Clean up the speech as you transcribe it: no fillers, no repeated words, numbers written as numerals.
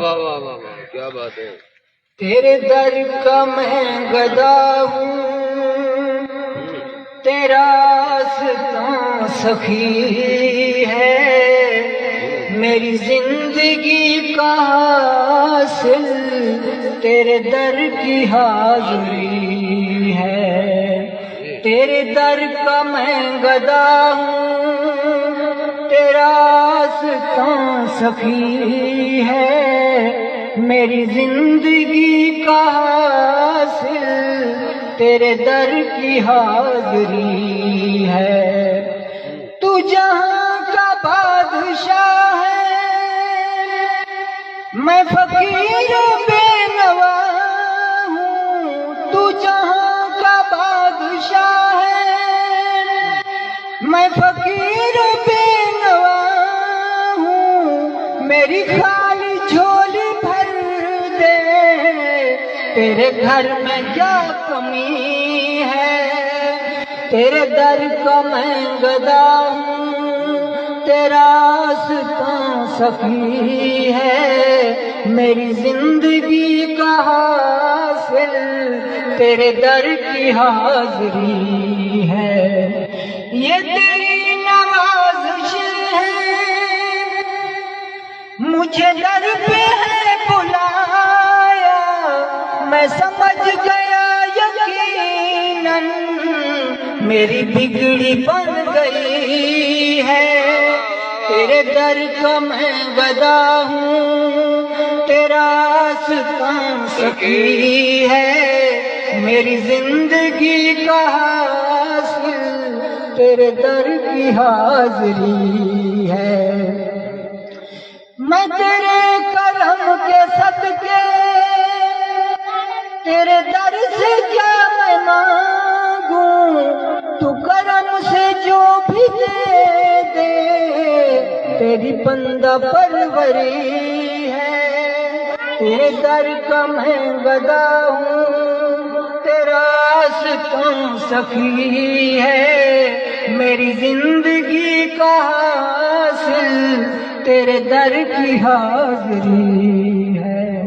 واہ واہ واہ واہ، کیا بات ہے. تیرے در کا میں گدا ہوں، تیرا آستاں سخی ہے، میری زندگی کا حاصل تیرے در کی حاضری ہے. تیرے در کا میں گدا ہوں، تیرا آستاں سخی ہے، میری زندگی کا حاصل تیرے در کی حاضری ہے. تو جہاں کا بادشاہ ہے، میں فقیر و بے نوا ہوں. تو جہاں کا بادشاہ ہے، میں فقیر و بے نوا ہوں. میری خالی جھولی بھر دے، تیرے گھر میں کیا کمی ہے. تیرے در کا میں گدا ہوں، تیرا آستاں سخی ہے، میری زندگی کا حاصل تیرے در کی حاضری ہے. یہ تیری نوازش ہے، مجھے در پہ ہے بلایا، میں سمجھ گیا یقیناً میری بگڑی بن گئی ہے. تیرے در کا میں گدا ہوں، تیرا آستاں سخی ہے، میری زندگی کا حاصل تیرے در کی حاضری ہے. میں تیرے کرم کے صدقے تیرے در سے کیا میں مانگوں، تو کرم سے جو بھی دے دے تیری بندہ پروری ہے. تیرے در کا میں گدا ہوں، تیرا آستاں سخی ہے، میری زندگی کا حاصل تیرے در کی حاضری